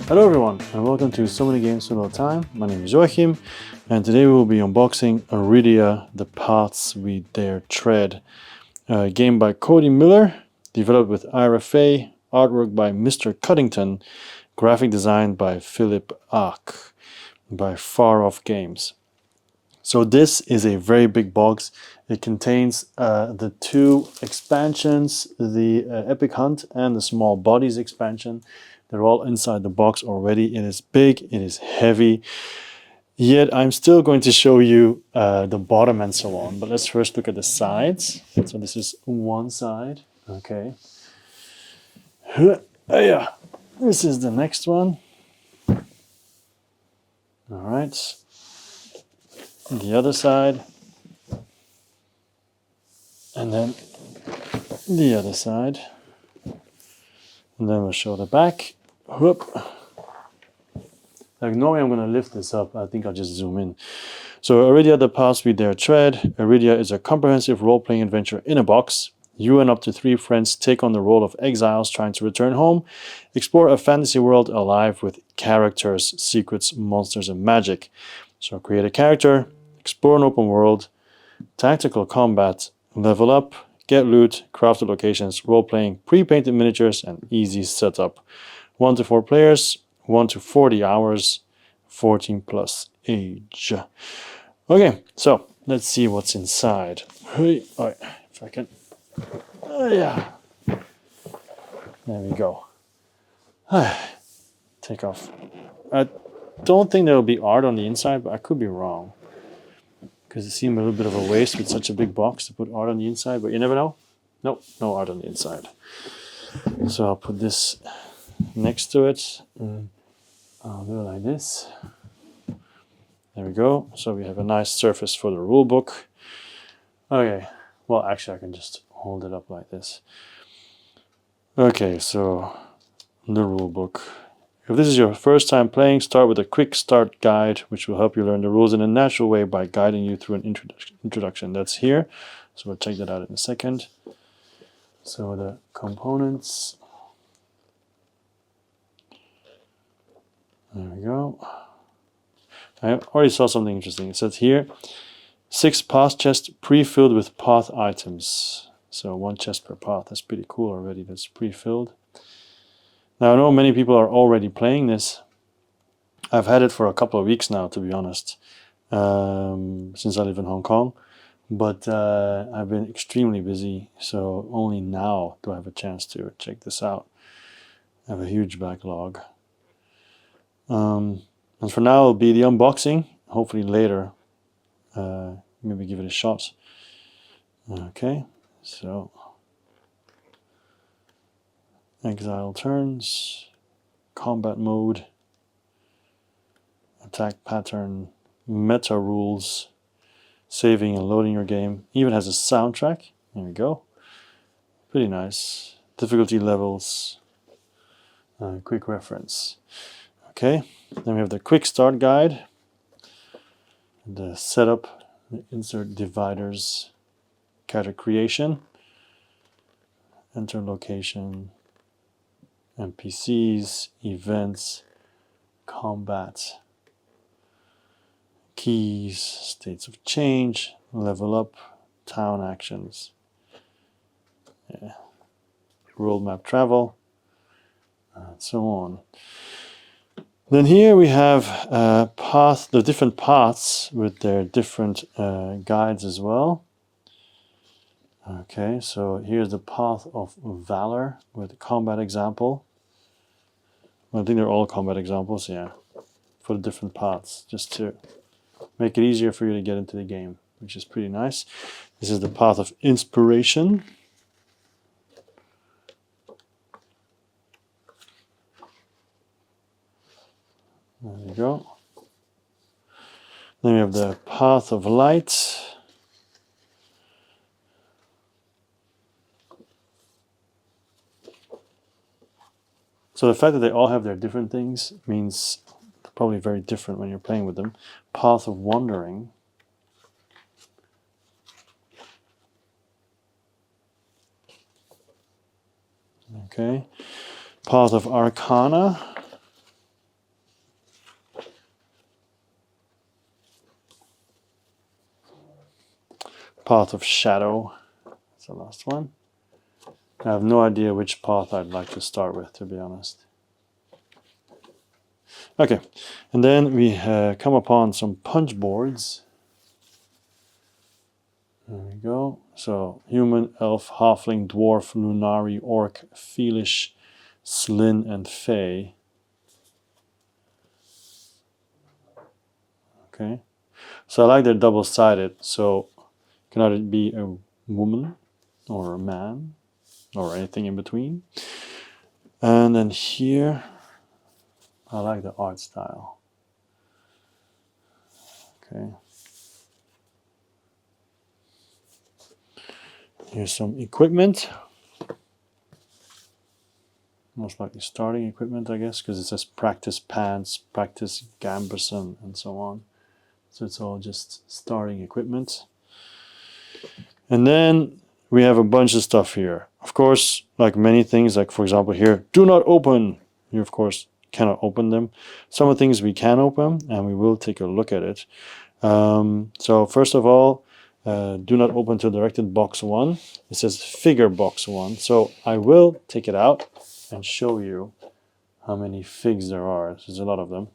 Hello everyone and welcome to So Many Games in a Little Time. My name is Joachim and today we will be unboxing Arydia, The Paths We Dare Tread. A game by Cody Miller, developed with IRFA, artwork by Mr. Cuddington, graphic design by Philip Ack by Far Off Games. So this is a very big box. It contains the two expansions, the Epic Hunt and the Small Bodies expansion. They're all inside the box already. It is big, it is heavy. Yet I'm still going to show you the bottom and so on. But let's first look at the sides. So this is one side. Okay. Yeah. This is the next one. All right. The other side. And then the other side. And then we'll show the back. Whoop. Like normally I'm going to lift this up. I think I'll just zoom in. So Arydia, The Paths We Dare Tread. Arydia is a comprehensive role-playing adventure in a box. You and up to 3 friends take on the role of exiles trying to return home, explore a fantasy world alive with characters, secrets, monsters, and magic. So create a character, explore an open world, tactical combat, level up, get loot, crafted locations, role-playing, pre-painted miniatures, and easy setup. 1 to 4 players, 1 to 40 hours, 14 plus age. Okay, so let's see what's inside. Hey, all right, if I can. Yeah. There we go. Take off. I don't think there will be art on the inside, but I could be wrong. Because it seemed a little bit of a waste with such a big box to put art on the inside, but you never know. Nope, no art on the inside. So I'll put this next to it. I'll do it like this. There we go. So we have a nice surface for the rule book. Okay, well actually I can just hold it up like this. Okay, so the rule book. If this is your first time playing, start with a quick start guide, which will help you learn the rules in a natural way by guiding you through an introduction. That's here. So we'll check that out in a second. So the components. There we go. I already saw something interesting. It says here, 6 path chests pre-filled with path items. So 1 chest per path. That's pretty cool already. That's pre-filled. Now I know many people are already playing this. I've had it for a couple of weeks now, to be honest, since I live in Hong Kong. But I've been extremely busy, so only now do I have a chance to check this out. I have a huge backlog. And for now, it'll be the unboxing. Hopefully later, maybe give it a shot. Okay, so exile turns, combat mode, attack pattern, meta rules, saving and loading your game. Even has a soundtrack. There we go. Pretty nice. Difficulty levels, quick reference. Okay, then we have the quick start guide, the setup, the insert dividers, character creation, enter location, NPCs, events, combat, keys, states of change, level up, town actions, world map travel, and so on. Then here we have the different paths with their different guides as well. Okay, so here's the path of valor with a combat example. I think they're all combat examples, yeah, for the different paths, just to make it easier for you to get into the game, which is pretty nice. This is the path of inspiration. There you go. Then we have the path of light. So the fact that they all have their different things means they're probably very different when you're playing with them. Path of wandering. Okay. Path of Arcana. Path of Shadow. That's the last one. I have no idea which path I'd like to start with, to be honest. Okay, and then we come upon some Punchboards. There we go. So human, elf, halfling, dwarf, lunari, orc, Feelish, Slin, and Fey. Okay, so I like they're double-sided. So it can either be a woman or a man or anything in between. And then here, I like the art style. Okay. Here's some equipment. Most likely starting equipment, I guess, because it says practice pants, practice gambersome, and so on. So it's all just starting equipment. And then we have a bunch of stuff here. Of course, like many things, like for example here, do not open. You, of course, cannot open them. Some of the things we can open, and we will take a look at it. So first of all, do not open to directed box 1. It says figure box 1. So I will take it out and show you how many figs there are. There's a lot of them.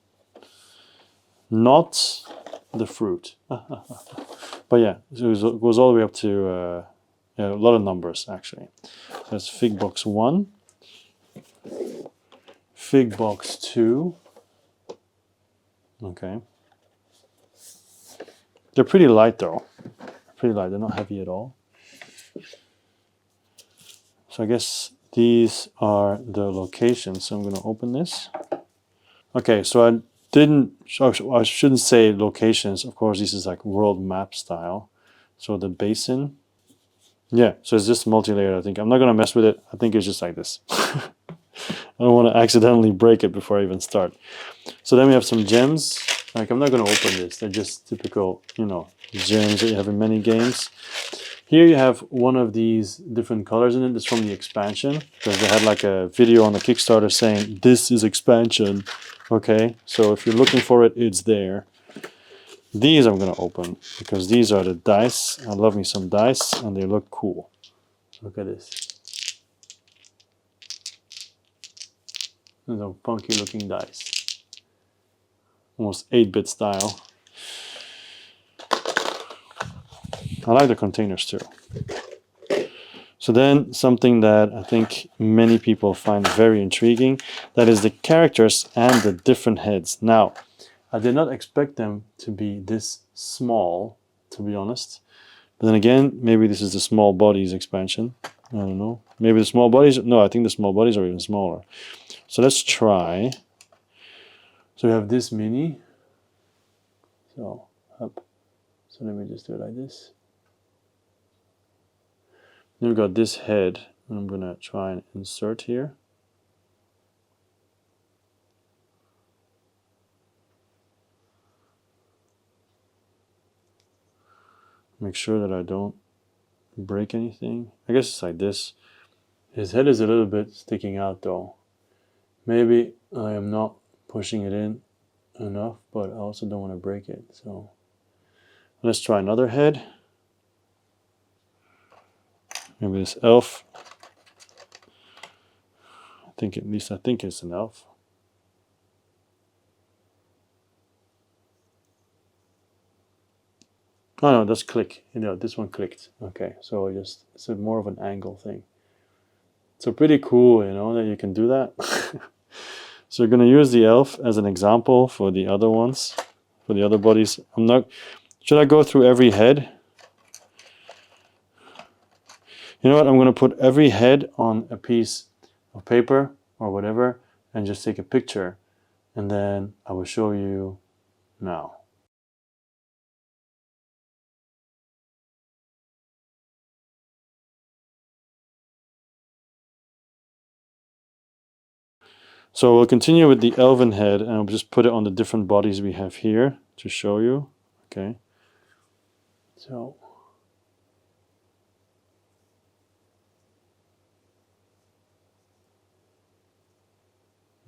Not the fruit. But yeah, it goes all the way up to yeah, a lot of numbers actually. There's fig box 1, fig box 2. Okay. They're pretty light though. Pretty light, they're not heavy at all. So I guess these are the locations. So I'm going to open this. Okay, so I shouldn't say locations. Of course, this is like world map style. So the basin, yeah, so it's just multi-layered, I think. I'm not going to mess with it. I think it's just like this. I don't want to accidentally break it before I even start. So then we have some gems. Like, I'm not going to open this. They're just typical, you know, gems that you have in many games. Here you have one of these different colors in it. It's from the expansion, because they had like a video on the Kickstarter saying, this is expansion. Okay, so if you're looking for it, it's there. These I'm going to open, because these are the dice. I love me some dice, and they look cool. Look at this. These are funky looking dice. Almost 8-bit style. I like the containers too. So then something that I think many people find very intriguing, that is the characters and the different heads. Now, I did not expect them to be this small, to be honest. But then again, maybe this is the small bodies expansion. I don't know. Maybe the small bodies, no, I think the small bodies are even smaller. So let's try. So we have this mini. So up. So let me just do it like this. Then we've got this head, and I'm going to try and insert here. Make sure that I don't break anything. I guess it's like this. His head is a little bit sticking out though. Maybe I am not pushing it in enough, but I also don't want to break it. So let's try another head. Maybe this elf. I think at least I think it's an elf. Oh no, that's click. You know, this one clicked. Okay, so just it's more of an angle thing. So pretty cool, you know, that you can do that. So we're going to use the elf as an example for the other ones, for the other bodies. I'm not. Should I go through every head? You know what? I'm going to put every head on a piece of paper or whatever, and just take a picture, and then I will show you now. So we'll continue with the elven head, and I'll just put it on the different bodies we have here to show you. Okay. So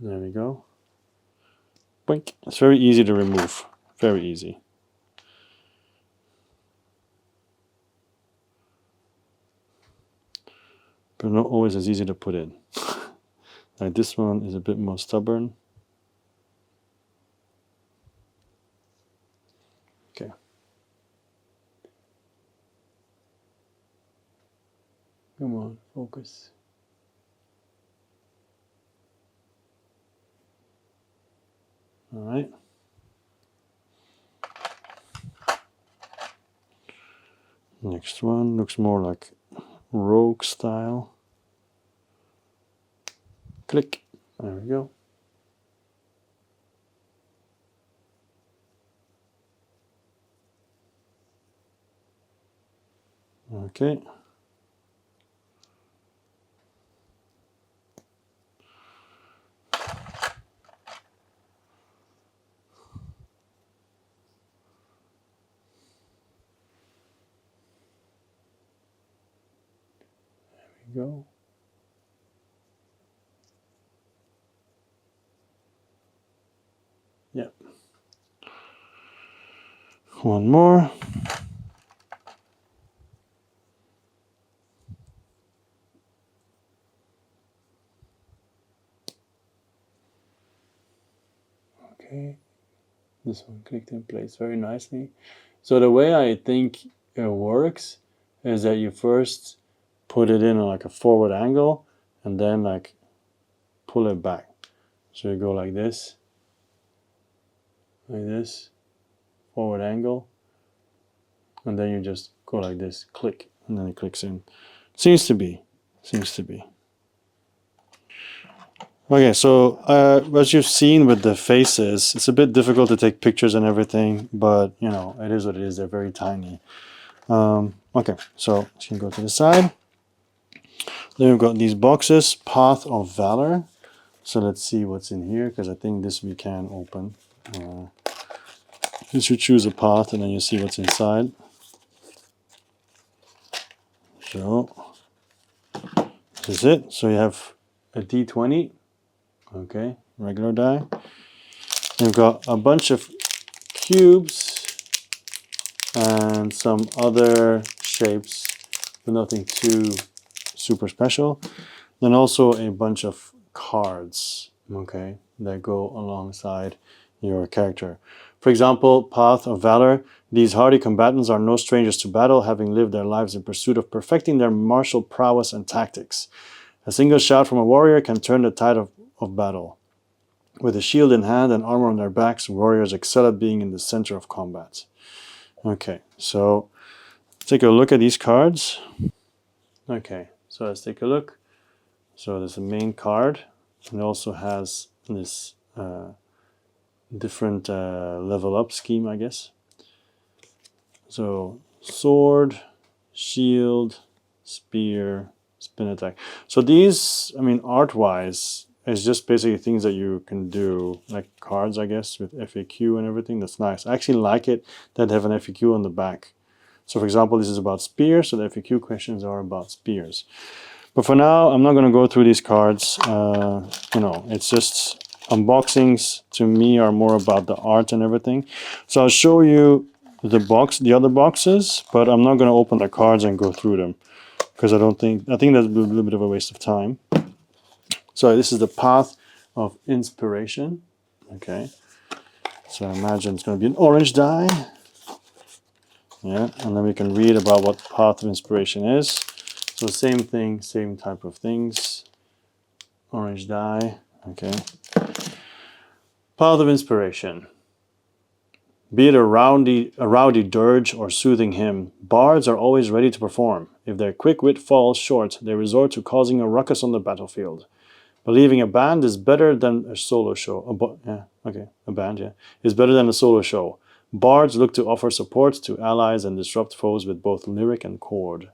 there we go. Boink. It's very easy to remove. Very easy. but not always as easy to put in. Like this one is a bit more stubborn. Okay. Come on, focus. All right. Next one looks more like rogue style. Click. There we go. Okay. There we go. Yep. One more. Okay. This one clicked in place very nicely. So the way I think it works is that you first put it in like a forward angle and then like pull it back. So you go like this, forward angle, and then you just go like this, click, and then it clicks in. Seems to be. Okay, so as you've seen with the faces, it's a bit difficult to take pictures and everything, but you know, it is what it is. They're very tiny. Okay, so you can go to the side. Then we've got these boxes, Path of Valor. So let's see what's in here, because I think this we can open. You should choose a path and then you see what's inside. So this is it. So you have a D20, okay, regular die. You've got a bunch of cubes and some other shapes, but nothing too super special. Then also a bunch of cards, okay, that go alongside your character. For example, Path of Valor. These hardy combatants are no strangers to battle, having lived their lives in pursuit of perfecting their martial prowess and tactics. A single shot from a warrior can turn the tide of battle. With a shield in hand and armor on their backs, warriors excel at being in the center of combat. Okay, so take a look at these cards. Okay, so let's take a look. So there's a main card, and it also has this different level up scheme, I guess. So sword, shield, spear, spin attack. So these, I mean, art-wise, is just basically things that you can do, like cards, I guess, with FAQ and everything. That's nice. I actually like it that they have an FAQ on the back. So for example, this is about spears, so the FAQ questions are about spears. But for now, I'm not going to go through these cards. You know, it's just unboxings to me are more about the art and everything. So I'll show you the other boxes, but I'm not going to open the cards and go through them because I think that's a little bit of a waste of time. So this is the Path of Inspiration. Okay. So I imagine it's going to be an orange die. Yeah, and then we can read about what Path of Inspiration is. So same thing, same type of things. Orange die, okay. Path of Inspiration. Be it a rowdy dirge or soothing hymn, bards are always ready to perform. If their quick wit falls short, they resort to causing a ruckus on the battlefield. Believing a band is better than a solo show. A band is better than a solo show. Bards look to offer support to allies and disrupt foes with both lyric and chord.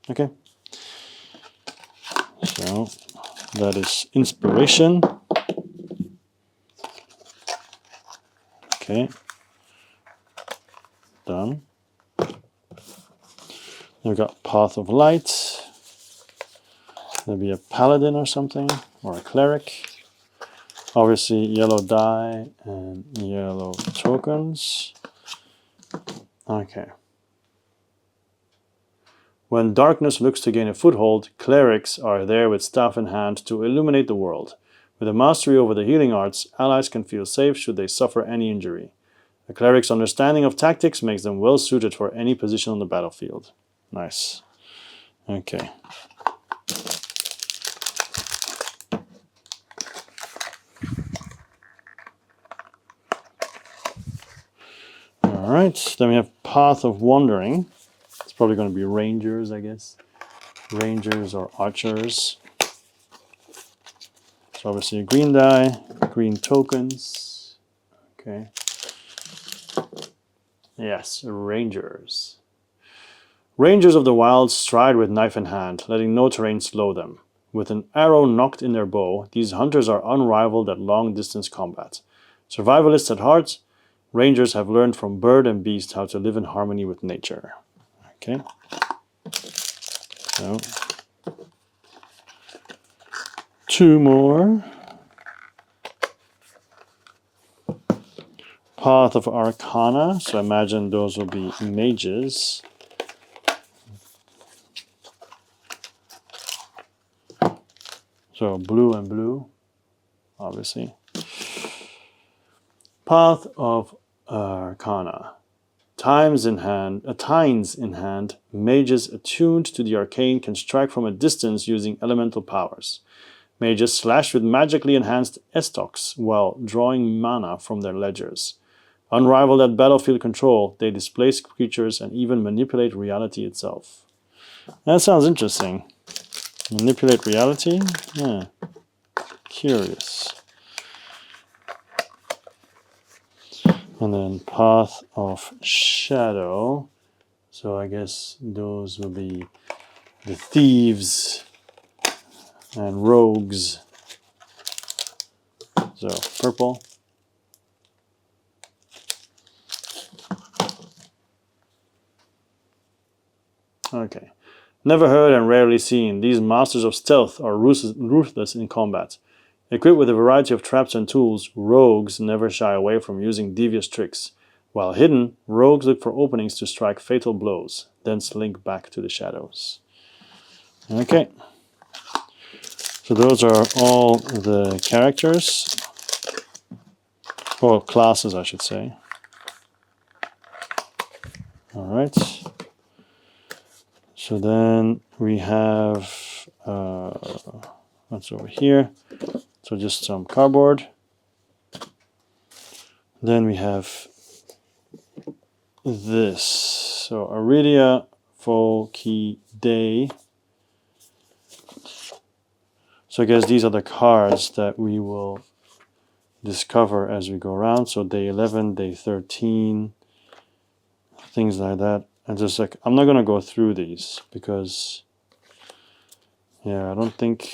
Okay. So that is Inspiration. Okay. Done. We've got Path of Light. Maybe a paladin or something, or a cleric. Obviously yellow die and yellow tokens. Okay. When darkness looks to gain a foothold, clerics are there with staff in hand to illuminate the world. With a mastery over the healing arts, allies can feel safe should they suffer any injury. A cleric's understanding of tactics makes them well suited for any position on the battlefield. Nice. Okay. Alright, then we have Path of Wandering. It's probably going to be Rangers, I guess. Rangers or Archers. So obviously a green die, green tokens. Okay. Yes, Rangers. Rangers of the Wilds stride with knife in hand, letting no terrain slow them. With an arrow knocked in their bow, these hunters are unrivaled at long-distance combat. Survivalists at heart, Rangers have learned from bird and beast how to live in harmony with nature. Okay. So, 2 more. Path of Arcana, so I imagine those will be mages. So blue and blue, obviously. Path of Arcana. Tines in hand, mages attuned to the arcane can strike from a distance using elemental powers. Mages slash with magically enhanced estocs while drawing mana from their ledgers. Unrivaled at battlefield control, they displace creatures and even manipulate reality itself. That sounds interesting. Manipulate reality? Yeah. Curious. And then Path of Shadow. So I guess those will be the thieves and rogues. So purple. Okay. Never heard and rarely seen, these masters of stealth are ruthless in combat. Equipped with a variety of traps and tools, rogues never shy away from using devious tricks. While hidden, rogues look for openings to strike fatal blows, then slink back to the shadows. Okay. So those are all the characters. Or classes, I should say. Alright. So then we have, what's over here? So just some cardboard. Then we have this. So Arydia, Full Key Day. So I guess these are the cards that we will discover as we go around. So day 11, day 13, things like that. And just like, I'm not going to go through these because, yeah, I don't think,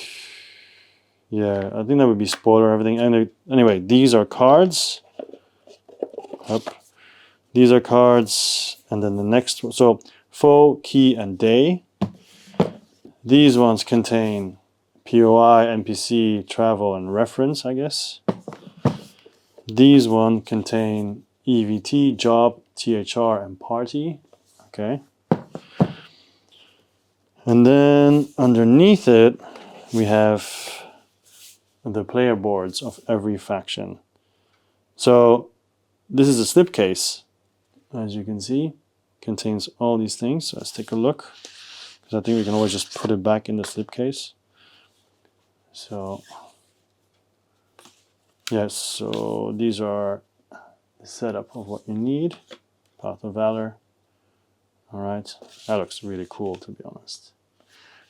yeah, I think that would be spoiler everything. Anyway, these are cards. Up. These are cards. And then the next one. So, Foe, Key, and Day. These ones contain POI, NPC, travel, and reference, I guess. These ones contain EVT, job, THR, and party. Okay. And then underneath it, we have the player boards of every faction. So this is a slipcase, as you can see, contains all these things. So let's take a look, because I think we can always just put it back in the slipcase. So yes, so these are the setup of what you need. Path of Valor. All right, that looks really cool, to be honest.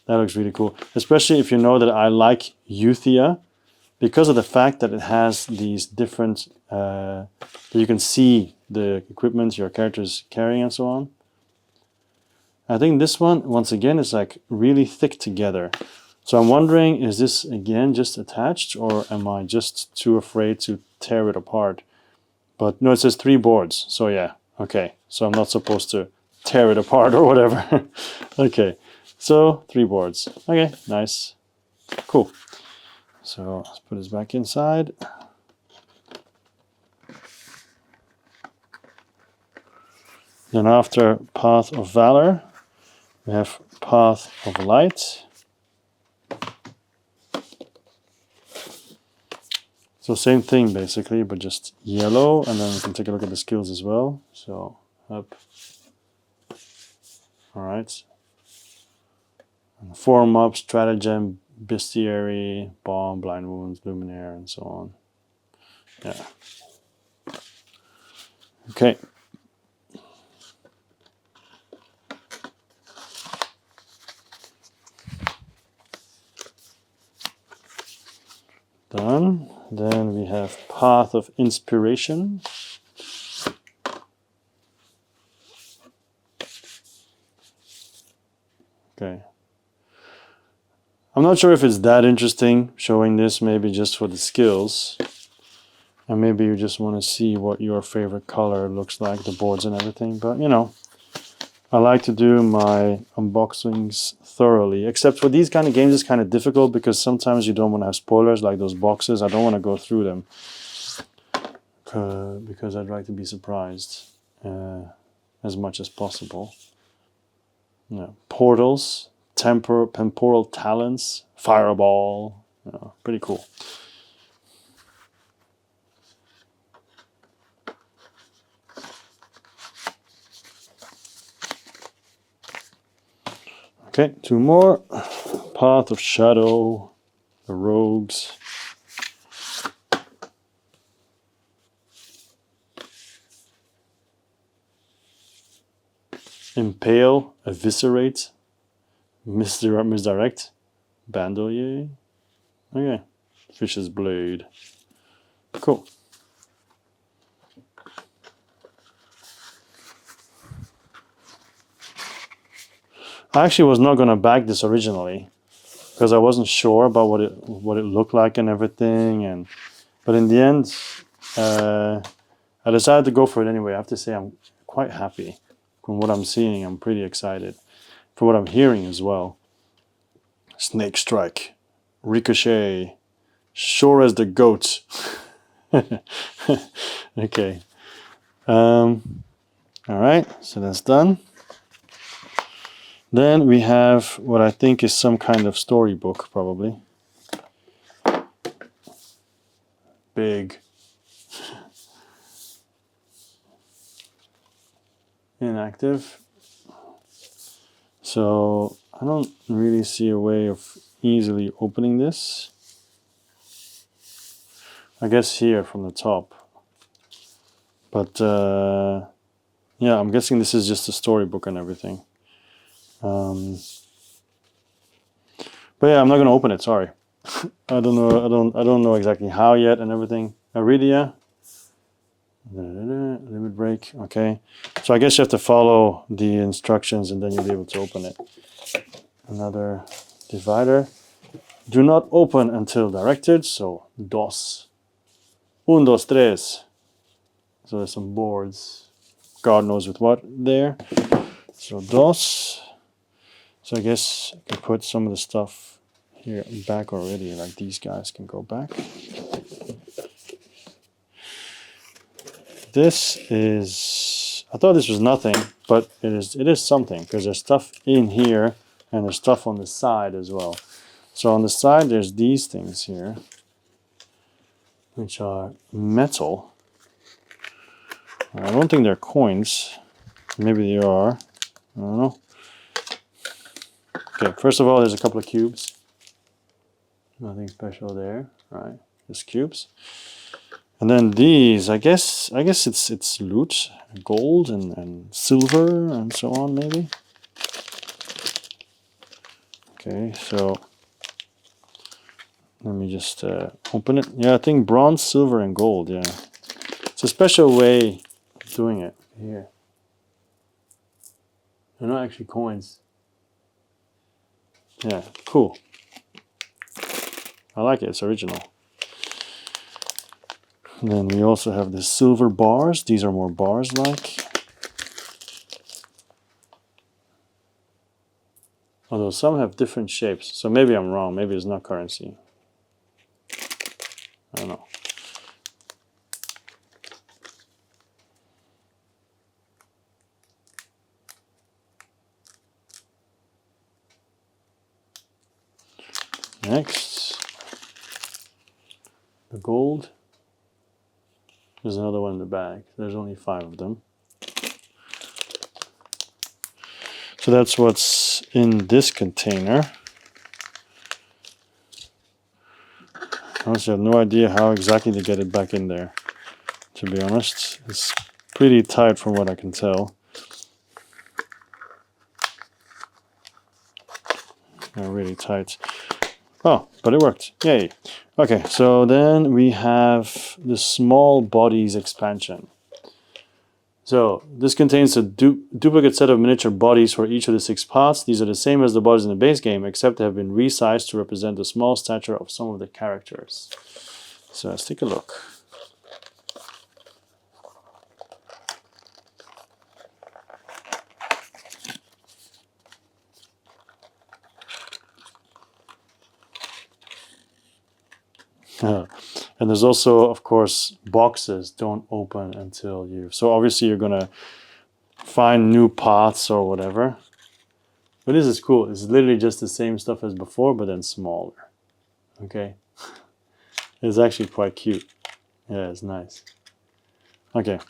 That looks really cool, especially if you know that I like Euthia, because of the fact that it has these different, that you can see the equipment your character's carrying and so on. I think this one, once again, is like really thick together. So I'm wondering, is this again just attached, or am I just too afraid to tear it apart? But no, it says 3 boards, so yeah, okay. So I'm not supposed to tear it apart or whatever. Okay, so 3 boards. Okay, nice, cool. So let's put this back inside. Then after Path of Valor, we have Path of Light. So same thing basically, but just yellow, and then we can take a look at the skills as well. So up. Alright. Form up, stratagem, bestiary, bomb, blind wounds, luminaire, and so on. Yeah. Okay. Done. Then we have Path of Inspiration. Okay. I'm not sure if it's that interesting showing this, maybe just for the skills. And maybe you just want to see what your favorite color looks like, the boards and everything. But, you know, I like to do my unboxings thoroughly. Except for these kind of games, it's kind of difficult because sometimes you don't want to have spoilers like those boxes. I don't want to go through them because I'd like to be surprised as much as possible. Yeah. Portals, temporal talents, fireball. Pretty cool. Okay, two more. Path of Shadow, the rogues. Impale, eviscerate, misdirect, bandolier. Okay, Fish's blade. Cool. I actually was not gonna back this originally because I wasn't sure about what it looked like and everything, but in the end, I decided to go for it anyway. I have to say I'm quite happy from what I'm seeing. I'm pretty excited for what I'm hearing as well. Snake Strike, Ricochet, sure as the goat. Okay. All right, so that's done. Then we have what I think is some kind of storybook, probably. Big. Inactive. So I don't really see a way of easily opening this. I guess here from the top. But yeah, I'm guessing this is just a storybook and everything. But yeah, I'm not gonna open it. Sorry, I don't know. I don't know exactly how yet and everything. Arydia. Limit break. Okay, so I guess you have to follow the instructions and then you'll be able to open it. Another divider. Do not open until directed. So dos. Un, dos, tres. So there's some boards. God knows with what there. So dos. So I guess I can put some of the stuff here back already, like these guys can go back. This is, I thought this was nothing, but it is something because there's stuff in here and there's stuff on the side as well. So on the side there's these things here, which are metal. I don't think they're coins. Maybe they are. I don't know. Okay, first of all, there's a couple of cubes. Nothing special there, right? Just cubes. And then these, I guess it's loot, gold and silver and so on, maybe. Okay, so let me just open it. Yeah, I think bronze, silver, and gold. Yeah, it's a special way of doing it here. They're not actually coins. Yeah, cool. I like it. It's original. And then we also have the silver bars. These are more bars-like. Although some have different shapes. So maybe I'm wrong. Maybe it's not currency. I don't know. Next, the gold. There's another one in the bag. There's only 5 of them. So that's what's in this container. I honestly have no idea how exactly to get it back in there, to be honest. It's pretty tight from what I can tell. Really tight. Oh, but it worked. Yay. Okay, so then we have the small bodies expansion. So this contains a duplicate set of miniature bodies for each of the 6 pots. These are the same as the bodies in the base game, except they have been resized to represent the small stature of some of the characters. So let's take a look. And there's also, of course, boxes don't open until you... So obviously you're going to find new pots or whatever. But this is cool. It's literally just the same stuff as before, but then smaller. Okay. It's actually quite cute. Yeah, it's nice. Okay.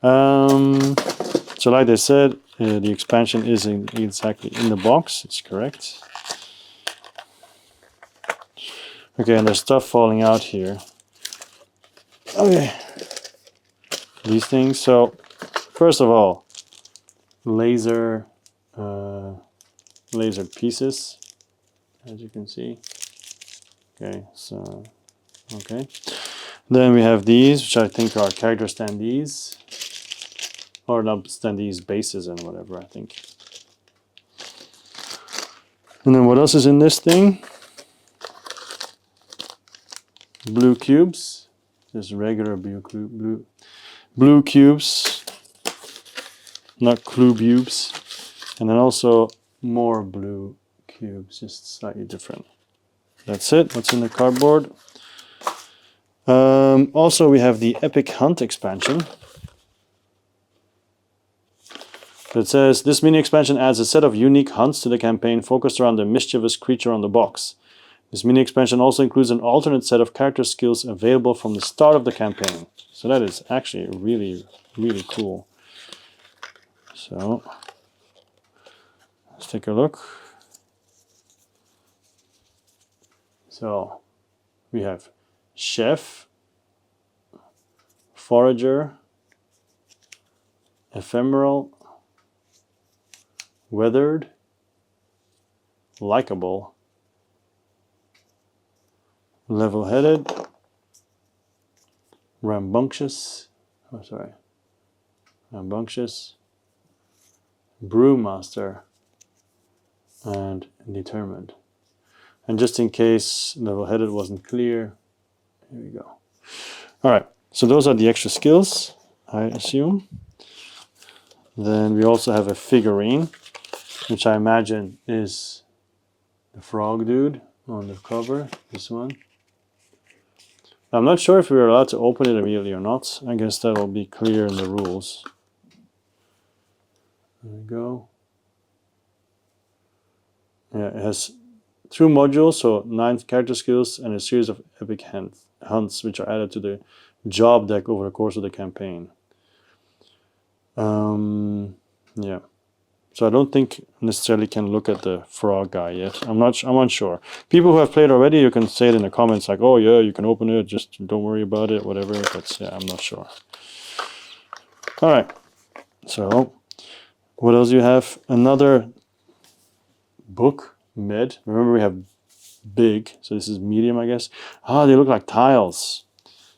So like I said, the expansion isn't exactly in the box. It's correct. Okay, and there's stuff falling out here. Okay. These things. So, first of all, laser pieces, as you can see. Okay, so, okay. Then we have these, which I think are character standees. Or not standees, bases and whatever, I think. And then what else is in this thing? Blue cubes. Just regular blue cubes. Not cubes. And then also more blue cubes, just slightly different. That's it. What's in the cardboard? Also, we have the Epic Hunt expansion. It says, this mini expansion adds a set of unique hunts to the campaign focused around the mischievous creature on the box. This mini expansion also includes an alternate set of character skills available from the start of the campaign. So that is actually really, really cool. So, let's take a look. So, we have Chef, Forager, Ephemeral, Weathered, Likeable, Level-headed, Rambunctious, Brewmaster, and Determined. And just in case level-headed wasn't clear, here we go. All right, so those are the extra skills, I assume. Then we also have a figurine, which I imagine is the frog dude on the cover, this one. I'm not sure if we're allowed to open it immediately or not. I guess that will be clear in the rules. There we go. Yeah, it has 2 modules, so 9 character skills and a series of epic hunts, which are added to the job deck over the course of the campaign. Yeah. So I don't think necessarily can look at the frog guy yet. I'm unsure. People who have played already, you can say it in the comments like, oh yeah, you can open it, just don't worry about it, whatever. But yeah, I'm not sure. All right. So what else do you have? Another book, med. Remember we have big, so this is medium, I guess. Ah, they look like tiles.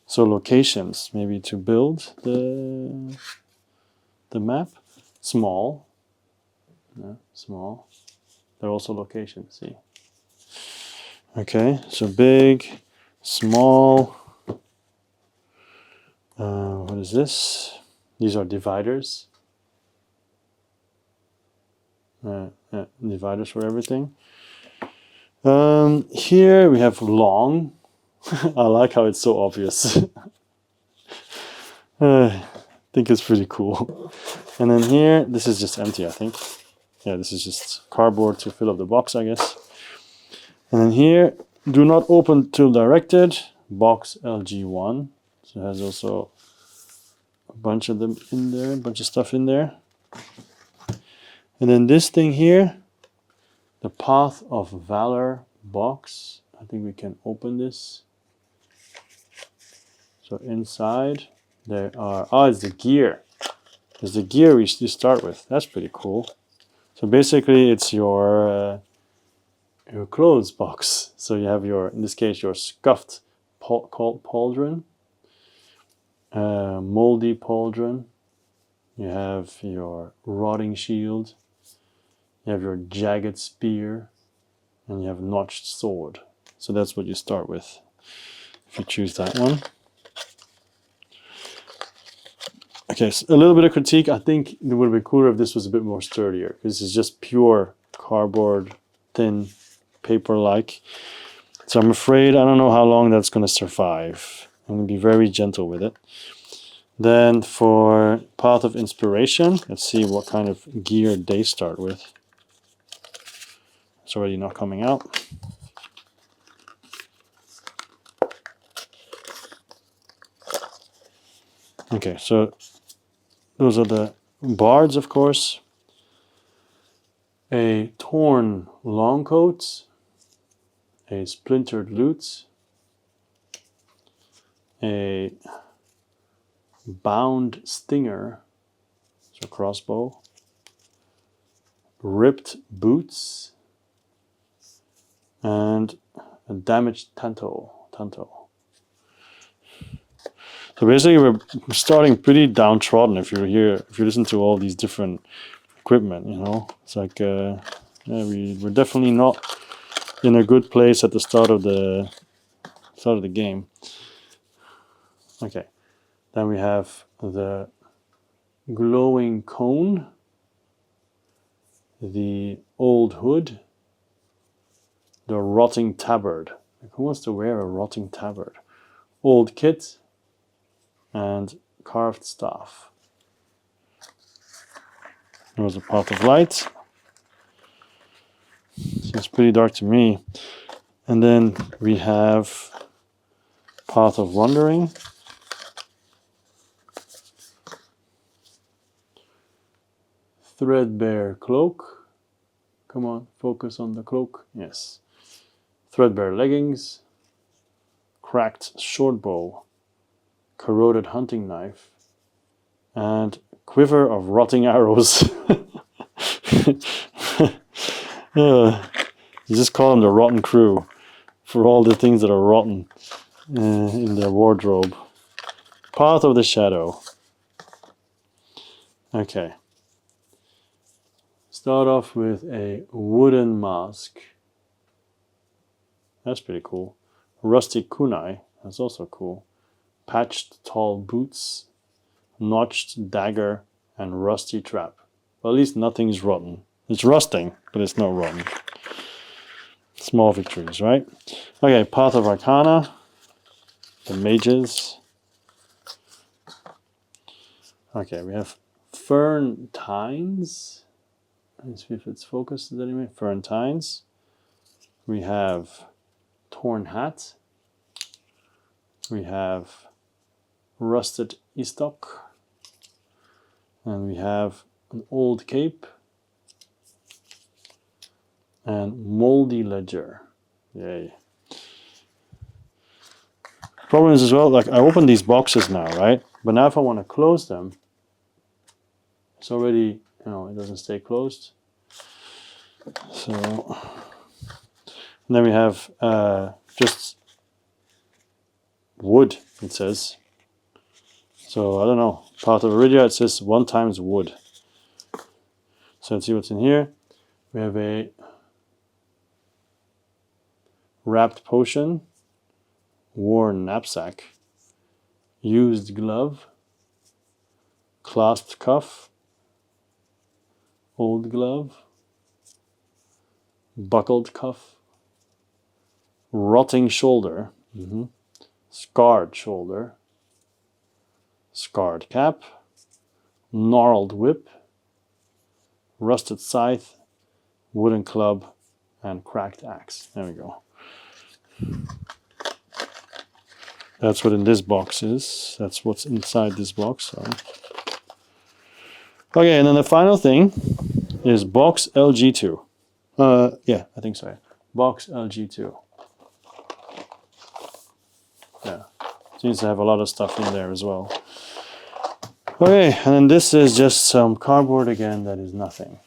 So locations, maybe to build the map. Small. Yeah, small. They're also locations, see. Okay, so big, small. What is this? These are dividers. Yeah, dividers for everything. Here we have long. I like how it's so obvious. I think it's pretty cool. And then here, this is just empty, I think. Yeah, this is just cardboard to fill up the box, I guess. And then here, Do not open till directed. Box LG1. So it has also a bunch of them in there, a bunch of stuff in there. And then this thing here, the Path of Valor box. I think we can open this. So inside there are, oh, it's the gear. It's the gear we start with. That's pretty cool. So basically it's your clothes box. So you have your, in this case, your scuffed pauldron, moldy pauldron. You have your rotting shield. You have your jagged spear, and you have notched sword. So that's what you start with if you choose that one. Okay, so a little bit of critique. I think it would be cooler if this was a bit more sturdier, because this is just pure cardboard, thin, paper-like. So I'm afraid I don't know how long that's going to survive. I'm going to be very gentle with it. Then for Path of Inspiration, let's see what kind of gear they start with. It's already not coming out. Okay, so those are the bards, of course. A torn long coat, a splintered lute, a bound stinger, so crossbow, ripped boots, and a damaged tanto. So basically we're starting pretty downtrodden if you're here, if you listen to all these different equipment, you know. It's like yeah, we're definitely not in a good place at the start of the game. Okay. Then we have the glowing cone, the old hood, the rotting tabard. Like, who wants to wear a rotting tabard? Old kit, and carved staff. There was a Path of Light. Seems pretty dark to me. And then we have Path of Wandering. Threadbare cloak. Come on, focus on the cloak. Yes. Threadbare leggings. Cracked short bow. Corroded hunting knife. And quiver of rotting arrows. You just call them the rotten crew for all the things that are rotten in their wardrobe. Path of the Shadow. Okay. Start off with a wooden mask. That's pretty cool. Rusty kunai. That's also cool. Patched tall boots. Notched dagger. And rusty trap. Well, at least nothing's rotten. It's rusting, but it's not rotten. Small victories, right? Okay, Path of Arcana. The mages. Okay, we have Fern Tines. Let's see if it's focused anyway. Fern Tines. We have Torn Hat. We have Rusted Estock. And we have an Old Cape. And Moldy Ledger. Yay. Problem is as well, like I opened these boxes now, right? But now if I want to close them, it's already, you know, it doesn't stay closed. So, and then we have just wood, it says. So I don't know. Path of Arydia, it says 1 times wood. So let's see what's in here. We have a wrapped potion, worn knapsack, used glove, clasped cuff, old glove, buckled cuff, rotting shoulder, scarred shoulder, scarred cap, gnarled whip, rusted scythe, wooden club, and cracked axe. There we go. That's what in this box is. That's what's inside this box. So. Okay, and then the final thing is box LG2. Yeah, I think so. Yeah. Box LG2. Yeah, seems to have a lot of stuff in there as well. Okay, and then this is just some cardboard again. That is nothing.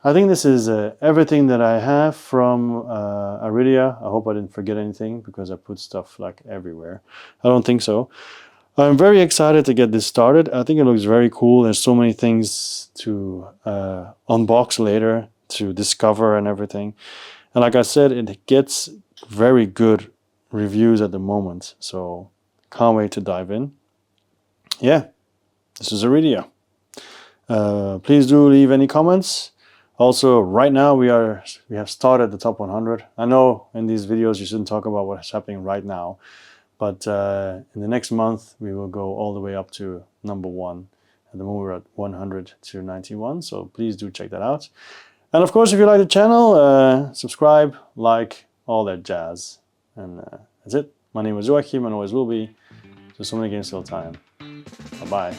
I think this is everything that I have from Arydia. I hope I didn't forget anything because I put stuff like everywhere. I don't think so. I'm very excited to get this started. I think it looks very cool. There's so many things to unbox later, to discover and everything. And like I said, it gets very good reviews at the moment. So can't wait to dive in. Yeah, this is Arydia. Please do leave any comments. Also, right now we have started the top 100. I know in these videos you shouldn't talk about what's happening right now, but in the next month we will go all the way up to number 1. At the moment we're at 100 to 91, so please do check that out. And of course, if you like the channel, subscribe, like, all that jazz. And that's it. My name is Joachim and always will be. So many games till time. Bye-bye.